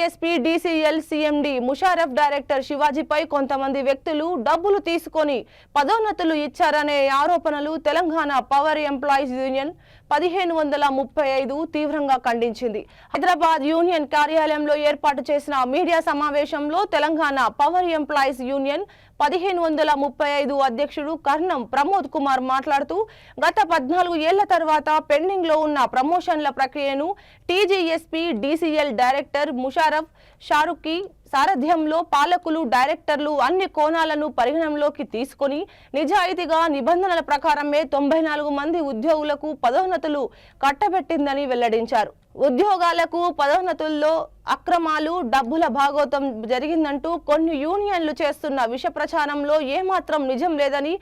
TGSP DCL CMD Musharraf director శివాజీపై కొంతమంది వ్యక్తులు డబ్బులు తీసుకొని పదోన్నతులు ఇచ్చారనే ఆరోపణలు తెలంగాణ పవర్ ఎంప్లాయీస్ యూనియన్ 1535 తీవ్రంగా ఖండించింది. హైదరాబాద్ యూనియన్ కార్యాలయంలో ఏర్పాటు చేసిన మీడియా సమావేశంలో తెలంగాణ పవర్ ఎంప్లాయీస్ యూనియన్ 1535 అధ్యక్షుడు కర్ణం ప్రమోద్ కుమార్ మాట్లాడుతూ గత 14 ఏళ్ల తర్వాత పెండింగ్ లో ఉన్న ప్రమోషన్ల ప్రక్రియను టీజీఎస్పీ డీసీఎల్ డైరెక్టర్ ముషారఫ్ షారుఖీ సారథ్యంలో పాలకులు డైరెక్టర్లు అన్ని కోణాలను పరిగణనలోకి తీసుకొని నిజాయితీగా నిబంధనల ప్రకారమే 94 మంది ఉద్యోగులకు పదోన్నతులు కట్టబెట్టిందని వెల్లడించారు. ఉద్యోగాలకు పదోన్నతుల్లో అక్రమాలు డబ్బుల భాగోతం జరిగిందంటూ కొన్ని యూనియన్లు చేస్తున్న విష ప్రచారంలో ఏమాత్రం నిజం లేదని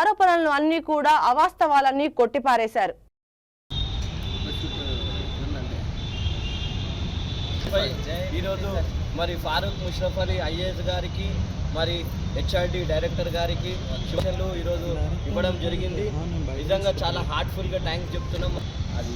ఆరోపణలు అన్ని కూడా అవాస్తవాలన్నీ కొట్టిపారేశారు. ఈరోజు మరి ఫారూక్ ముషరఫ్ అలీ ఐఏఎస్ గారికి మరి హెచ్ఆర్డి డైరెక్టర్ గారికి శుభాకాంక్షలు ఈరోజు ఇవ్వడం జరిగింది. నిజంగా చాలా హార్ట్ఫుల్గా థ్యాంక్స్ చెప్తున్నాం. అది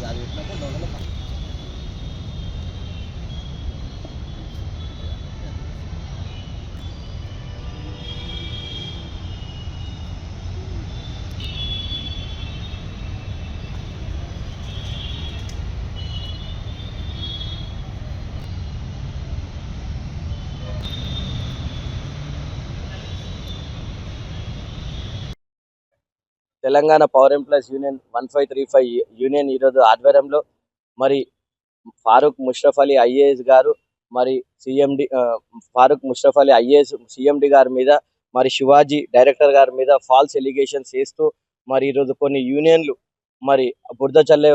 Telangana power employees union 1535 union ఈరోజు ఆధ్వర్యంలో మరి ఫారూక్ ముషరఫ్ అలీ ఐఏఎస్ గారు మరి ఫారూక్ ముషరఫ్ అలీ ఐఏఎస్ సిఎండి గారి మీద మరి శివాజీ డైరెక్టర్ గారి మీద ఫాల్స్ ఎలిగేషన్స్ చేస్తూ మరి ఈరోజు కొన్ని యూనియన్లు మరి బురద చల్లే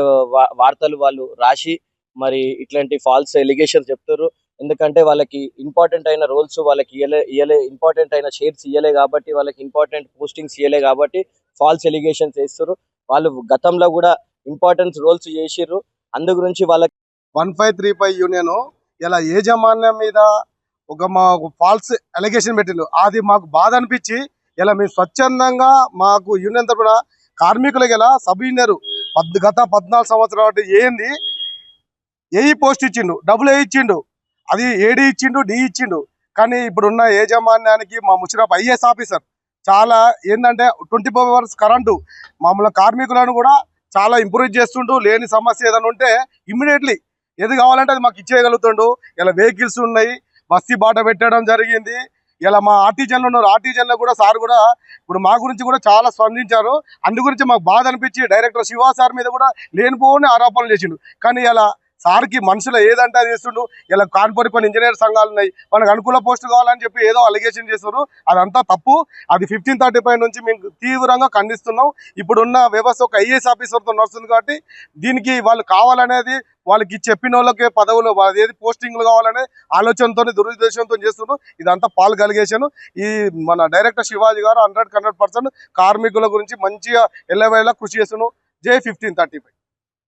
వార్తలు వాళ్ళు రాసి మరి ఇట్లాంటి ఫాల్స్ ఎలిగేషన్స్ చెప్తారు. ఎందుకంటే వాళ్ళకి ఇంపార్టెంట్ అయిన రోల్స్ వాళ్ళకి ఇయ్యలే ఇంపార్టెంట్ అయిన షేర్స్ ఇయ్యలే కాబట్టి వాళ్ళకి ఇంపార్టెంట్ పోస్టింగ్స్ ఇయ్యలే కాబట్టి ఫాల్స్ ఎలిగేషన్స్ వేస్తారు. వాళ్ళు గతంలో కూడా ఇంపార్టెంట్ రోల్స్ చేసిర్రు. అందు గురించి వాళ్ళకి 1535 యూనియన్ ఇలా యాజమాన్యం మీద మా ఫాల్స్ ఎలిగేషన్ పెట్టిండు. అది మాకు బాధ అనిపించి ఇలా మేము స్వచ్ఛందంగా మాకు యూనియన్ తరఫున కార్మికులకి ఇలా సబ్ యూనియర్ గత 14 సంవత్సరాలు ఏంది ఏ పోస్ట్ ఇచ్చిండు, డబ్బులు ఇచ్చిండు, అది ఏడి ఇచ్చిండు, డి ఇచ్చిండు. కానీ ఇప్పుడున్న యాజమాన్యానికి మా ముషరఫ్ ఐఏఎస్ ఆఫీసర్ చాలా ఏంటంటే 24 hours కరెంటు మామూలు కార్మికులను కూడా చాలా ఇంప్రూవ్ చేస్తుండు. లేని సమస్య ఏదైనా ఉంటే ఇమ్మీడియట్లీ ఏది కావాలంటే అది మాకు ఇచ్చేయగలుగుతుండు. ఇలా వెహికల్స్ ఉన్నాయి, బస్తీ బాట పెట్టడం జరిగింది. ఇలా మా ఆర్టిజన్లు ఉన్నారు, ఆర్టిజన్లో కూడా సార్ కూడా ఇప్పుడు మా గురించి కూడా చాలా స్పందించారు. అందు గురించి మాకు బాధ అనిపించి డైరెక్టర్ శివా సార్ మీద కూడా లేనిపోని ఆరోపణలు చేసిండు. కానీ ఇలా సార్కి మనుషులు ఏదంటే అది చేస్తుండు. ఇలా కాన్పూర్ కొన్ని ఇంజనీర్ సంఘాలు ఉన్నాయి, మనకు అనుకూల పోస్ట్ కావాలని చెప్పి ఏదో అలిగేషన్ చేస్తున్నారు. అదంతా తప్పు. అది 1535 నుంచి మేము తీవ్రంగా ఖండిస్తున్నాం. ఇప్పుడున్న వ్యవస్థ ఒక ఐఏఎస్ ఆఫీసర్తో నడుస్తుంది కాబట్టి దీనికి వాళ్ళు కావాలనేది వాళ్ళకి చెప్పిన వాళ్ళకి పదవులు ఏది పోస్టింగ్లు కావాలనే ఆలోచనతో దురుద్దేశంతో చేస్తున్నారు. ఇదంతా పాల్ అలిగేషన్. ఈ మన డైరెక్టర్ శివాజీ గారు 100% కార్మికుల గురించి మంచిగా ఎల్లవేళ కృషి చేస్తున్నాం. జై 1535.